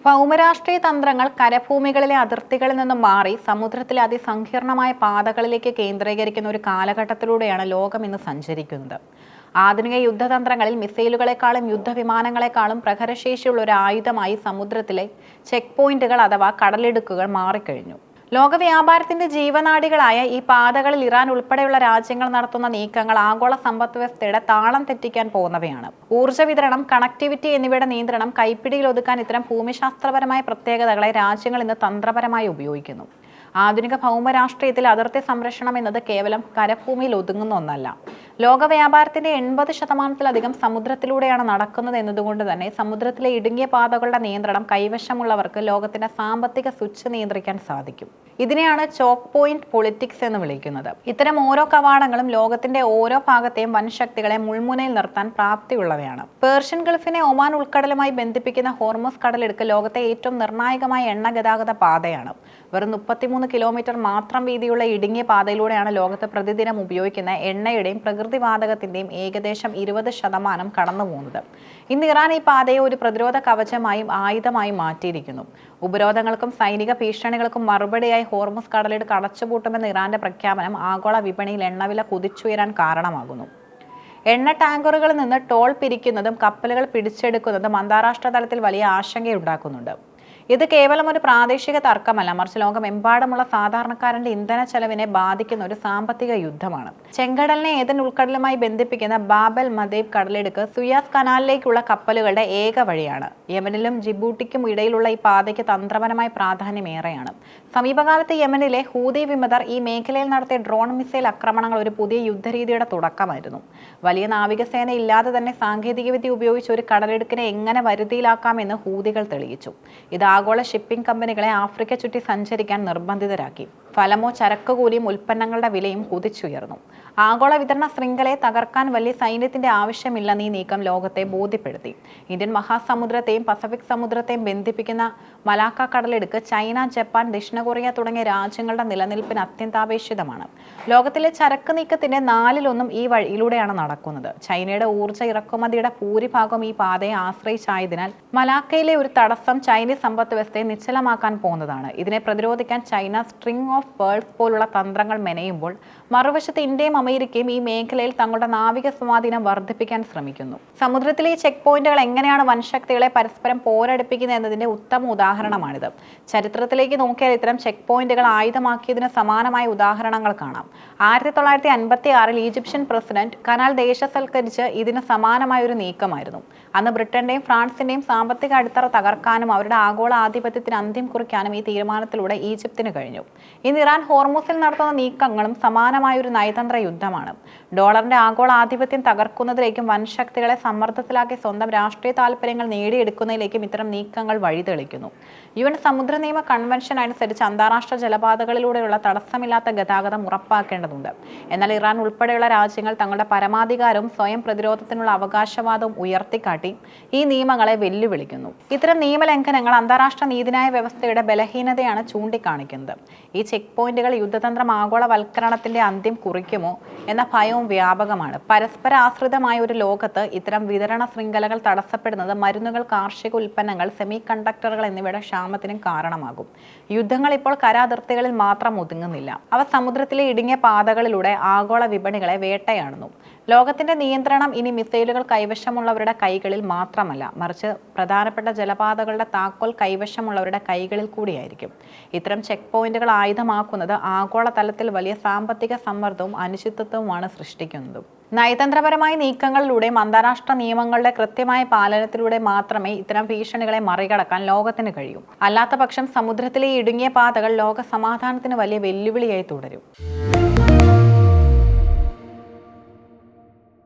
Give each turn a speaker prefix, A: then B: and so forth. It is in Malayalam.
A: ഭൗമരാഷ്ട്രീയ തന്ത്രങ്ങൾ കരഭൂമികളിലെ അതിർത്തികളിൽ നിന്നും മാറി സമുദ്രത്തിലെ അതിസങ്കീർണമായ പാതകളിലേക്ക് കേന്ദ്രീകരിക്കുന്ന ഒരു കാലഘട്ടത്തിലൂടെയാണ് ലോകം ഇന്ന് സഞ്ചരിക്കുന്നത്. ആധുനിക യുദ്ധതന്ത്രങ്ങളിൽ മിസൈലുകളെക്കാളും യുദ്ധവിമാനങ്ങളെക്കാളും പ്രഹരശേഷിയുള്ള ഒരു ആയുധമായി സമുദ്രത്തിലെ ചെക്ക് പോയിന്റുകൾ അഥവാ കടലിടുക്കുകൾ മാറിക്കഴിഞ്ഞു. ലോക വ്യാപാരത്തിന്റെ ജീവനാഡികളായ ഈ പാതകളിൽ ഇറാൻ ഉൾപ്പെടെയുള്ള രാജ്യങ്ങൾ നടത്തുന്ന നീക്കങ്ങൾ ആഗോള സമ്പദ് വ്യവസ്ഥയുടെ താളം തെറ്റിക്കാൻ പോകുന്നവയാണ്. ഊർജ്ജ വിതരണം, കണക്ടിവിറ്റി എന്നിവയുടെ നിയന്ത്രണം കൈപ്പിടിയിൽ ഒതുക്കാൻ ഇത്തരം ഭൂമിശാസ്ത്രപരമായ പ്രത്യേകതകളെ രാജ്യങ്ങൾ ഇന്ന് തന്ത്രപരമായി ഉപയോഗിക്കുന്നു. ആധുനിക ഭൗമരാഷ്ട്രീയത്തിൽ അതിർത്തി സംരക്ഷണം എന്നത് കേവലം കരഭൂമിയിൽ ഒതുങ്ങുന്ന ഒന്നല്ല. ലോക വ്യാപാരത്തിന്റെ 80% സമുദ്രത്തിലൂടെയാണ് നടക്കുന്നത് എന്നതുകൊണ്ട് തന്നെ സമുദ്രത്തിലെ ഇടുങ്ങിയ പാതകളുടെ നിയന്ത്രണം കൈവശമുള്ളവർക്ക് ലോകത്തിന്റെ സാമ്പത്തിക സ്വിച്ച് നിയന്ത്രിക്കാൻ സാധിക്കും. ഇതിനെയാണ് ചോക്ക് പോയിന്റ് പൊളിറ്റിക്സ് എന്ന് വിളിക്കുന്നത്. ഇത്തരം ഓരോ കവാടങ്ങളും ലോകത്തിന്റെ ഓരോ ഭാഗത്തെയും വൻശക്തികളെ മുൾമുനയിൽ നിർത്താൻ പ്രാപ്തിയുള്ളവയാണ്. പേർഷ്യൻ ഗൾഫിനെ ഒമാൻ ഉൾക്കടലുമായി ബന്ധിപ്പിക്കുന്ന ഹോർമസ് കടലിടുക്ക് ലോകത്തെ ഏറ്റവും നിർണായകമായ എണ്ണ ഗതാഗത പാതയാണ്. വെറും 33 കിലോമീറ്റർ മാത്രം വീതിയുള്ള ഇടുങ്ങിയ പാതയിലൂടെയാണ് ലോകത്ത് പ്രതിദിനം ഉപയോഗിക്കുന്ന എണ്ണയുടെയും പ്രകൃതിവാതകത്തിന്റെയും ഏകദേശം 20% കടന്നു പോകുന്നത്. ഇന്ന് ഇറാൻ ഈ പാതയെ ഒരു പ്രതിരോധ കവചമായും ആയുധമായും മാറ്റിയിരിക്കുന്നു. ഉപരോധങ്ങൾക്കും സൈനിക ഭീഷണികൾക്കും മറുപടിയായി ഹോർമസ് കടലിടുക്ക് അടച്ചുപൂട്ടുമെന്ന ഇറാന്റെ പ്രഖ്യാപനം ആഗോള വിപണിയിൽ എണ്ണവില കുതിച്ചുയരാൻ കാരണമാകുന്നു. എണ്ണ ടാങ്കറുകളിൽ നിന്ന് ടോൾ പിരിക്കുന്നതും കപ്പലുകൾ പിടിച്ചെടുക്കുന്നതും അന്താരാഷ്ട്ര തലത്തിൽ വലിയ ആശങ്കയുണ്ടാക്കുന്നുണ്ട്. ഇത് കേവലം ഒരു പ്രാദേശിക തർക്കമല്ല, മറിച്ച് ലോകമെമ്പാടുമുള്ള സാധാരണക്കാരന്റെ ഇന്ധന ചെലവിനെ ബാധിക്കുന്ന ഒരു സാമ്പത്തിക യുദ്ധമാണ്. ചെങ്കടലിനെ ഏതൻ ഉൾക്കടലുമായി ബന്ധിപ്പിക്കുന്ന ബാബൽ മദേബ് കടലിടുക്ക് സുയാസ് കനാലിലേക്കുള്ള കപ്പലുകളുടെ ഏക വഴിയാണ്. യമനിലും ജിബൂട്ടിക്കും ഇടയിലുള്ള ഈ പാതയ്ക്ക് തന്ത്രപരമായ പ്രാധാന്യമേറെയാണ്. സമീപകാലത്ത് യമനിലെ ഹൂതി വിമതർ ഈ മേഖലയിൽ നടത്തിയ ഡ്രോൺ മിസൈൽ ആക്രമണങ്ങൾ ഒരു പുതിയ യുദ്ധരീതിയുടെ തുടക്കമായിരുന്നു. വലിയ നാവികസേന ഇല്ലാതെ തന്നെ സാങ്കേതികവിദ്യ ഉപയോഗിച്ച് ഒരു കടലിടുക്കിനെ എങ്ങനെ വരുതിയിലാക്കാമെന്ന് ഹൂതികൾ തെളിയിച്ചു. ഇത് ആഗോള ഷിപ്പിംഗ് കമ്പനികളെ ആഫ്രിക്ക ചുറ്റി സഞ്ചരിക്കാൻ നിർബന്ധിതരാക്കി. ഫലമോ ചരക്ക് കൂലിയും ഉൽപ്പന്നങ്ങളുടെ വിലയും കുതിച്ചുയർന്നു. ആഗോള വിതരണ ശൃംഖലയെ തകർക്കാൻ വലിയ സൈന്യത്തിന്റെ ആവശ്യമില്ലെന്ന് ഈ നീക്കം ലോകത്തെ ബോധ്യപ്പെടുത്തി. ഇന്ത്യൻ മഹാസമുദ്രത്തെയും പസഫിക് സമുദ്രത്തെയും ബന്ധിപ്പിക്കുന്ന മലാക്ക കടലിടുക്ക് ചൈന, ജപ്പാൻ, ദക്ഷിണ കൊറിയ തുടങ്ങിയ രാജ്യങ്ങളുടെ നിലനിൽപ്പിന് അത്യന്താപേക്ഷിതമാണ്. ലോകത്തിലെ ചരക്ക് നീക്കത്തിന്റെ 4/1 ഈ വഴിയിലൂടെയാണ് നടക്കുന്നത്. ചൈനയുടെ ഊർജ്ജ ഇറക്കുമതിയുടെ ഭൂരിഭാഗം ഈ പാതയെ ആശ്രയിച്ചായതിനാൽ മലാക്കയിലെ ഒരു തടസ്സം ചൈനീസ് സമ്പദ് വ്യവസ്ഥയെ നിശ്ചലമാക്കാൻ പോകുന്നതാണ്. ഇതിനെ പ്രതിരോധിക്കാൻ ചൈന സ്ട്രിംഗ് ഓഫ് പേൾസ് പോലുള്ള തന്ത്രങ്ങൾ മെനയുമ്പോൾ മറുവശത്ത് ഇന്ത്യയും അമേരിക്കയും ഈ മേഖലയിൽ തങ്ങളുടെ നാവിക സ്വാധീനം വർദ്ധിപ്പിക്കാൻ ശ്രമിക്കുന്നു. സമുദ്രത്തിലെ ഈ ചെക്ക് പോയിന്റുകൾ എങ്ങനെയാണ് വൻശക്തികളെ പരസ്പരം പോരടിപ്പിക്കുന്നത് എന്നതിന്റെ ഉത്തമ ഉദാഹരണമാണിത്. ചരിത്രത്തിലേക്ക് നോക്കിയാൽ ഇത്തരം ചെക്ക് പോയിന്റുകൾ ആയുധമാക്കിയതിന് സമാനമായ ഉദാഹരണങ്ങൾ കാണാം. 1956 ഈജിപ്ഷ്യൻ പ്രസിഡന്റ് കനാൽ ദേശസൽക്കരിച്ച് ഇതിന് സമാനമായ ഒരു നീക്കമായിരുന്നു. അന്ന് ബ്രിട്ടന്റെയും ഫ്രാൻസിന്റെയും സാമ്പത്തിക അടിത്തറ തകർക്കാനും അവരുടെ ആഗോള ആധിപത്യത്തിന് അന്ത്യം കുറിക്കാനും ഈ തീരുമാനത്തിലൂടെ ഈജിപ്തിന് കഴിഞ്ഞു. ഇന്ന് ഇറാൻ ഹോർമുസിൽ നടത്തുന്ന നീക്കങ്ങളും സമാനമായ ഒരു നയതന്ത്ര യുദ്ധമാണ്. ഡോളറിന്റെ ആഗോള ആധിപത്യം തകർക്കുന്നതിലേക്കും വൻശക്തികളെ സമ്മർദ്ദത്തിലാക്കി സ്വന്തം രാഷ്ട്രീയ താല്പര്യങ്ങൾ നേടിയെടുക്കുന്നതിലേക്കും ഇത്തരം നീക്കങ്ങൾ വഴിതെളിക്കുന്നു. UN സമുദ്ര നിയമ കൺവെൻഷൻ അനുസരിച്ച് അന്താരാഷ്ട്ര ജലപാതകളിലൂടെയുള്ള തടസ്സമില്ലാത്ത ഗതാഗതം ഉറപ്പാക്കേണ്ടതുണ്ട്. എന്നാൽ ഇറാൻ ഉൾപ്പെടെയുള്ള രാജ്യങ്ങൾ തങ്ങളുടെ പരമാധികാരവും സ്വയം പ്രതിരോധത്തിനുള്ള അവകാശവാദവും ഉയർത്തിക്കാട്ടി ഈ നിയമങ്ങളെ വെല്ലുവിളിക്കുന്നു. ഇത്തരം നിയമലംഘനങ്ങൾ അന്താരാഷ്ട്ര നീതിന്യായ വ്യവസ്ഥയുടെ ബലഹീനതയാണ് ചൂണ്ടിക്കാണിക്കുന്നത്. ഈ ചെക്ക് പോയിന്റുകൾ യുദ്ധതന്ത്രം ആഗോളവൽക്കരണത്തിന്റെ അന്ത്യം കുറിക്കുമോ എന്ന ഭയവും വ്യാപകമാണ്. പരസ്പര ആശ്രിതമായ ഒരു ലോകത്ത് ഇത്തരം വിതരണ ശൃംഖലകൾ തടസ്സപ്പെടുന്നത് മരുന്നുകൾ, കാർഷിക ഉൽപ്പന്നങ്ങൾ, സെമി കണ്ടക്ടറുകൾ എന്നിവയുടെ ക്ഷാമത്തിനും കാരണമാകും. യുദ്ധങ്ങൾ ഇപ്പോൾ കരാതിർത്തികളിൽ മാത്രം ഒതുങ്ങുന്നില്ല. അവ സമുദ്രത്തിലെ ഇടുങ്ങിയ പാതകളിലൂടെ ആഗോള വിപണികളെ വേട്ടയാടുന്നു. ലോകത്തിന്റെ നിയന്ത്രണം ഇനി മിസൈലുകൾ കൈവശമുള്ളവരുടെ കൈകളിൽ മാത്രമല്ല, മറിച്ച് പ്രധാനപ്പെട്ട ജലപാതകളുടെ താക്കോൽ കൈവശമുള്ളവരുടെ കൈകളിൽ കൂടിയായിരിക്കും. ഇത്തരം ചെക്ക് പോയിന്റുകൾ ആയുധമാക്കുന്നത് ആഗോളതലത്തിൽ വലിയ സാമ്പത്തിക സമ്മർദ്ദവും അനിശ്ചിതത്വവുമാണ് സൃഷ്ടിക്കുന്നത്. നയതന്ത്രപരമായ നീക്കങ്ങളിലൂടെയും അന്താരാഷ്ട്ര നിയമങ്ങളുടെ കൃത്യമായ പാലനത്തിലൂടെ മാത്രമേ ഇത്തരം ഭീഷണികളെ മറികടക്കാൻ ലോകത്തിന് കഴിയൂ. അല്ലാത്തപക്ഷം സമുദ്രത്തിലെ ഇടുങ്ങിയ പാതകൾ ലോക സമാധാനത്തിന് വലിയ വെല്ലുവിളിയായി തുടരും.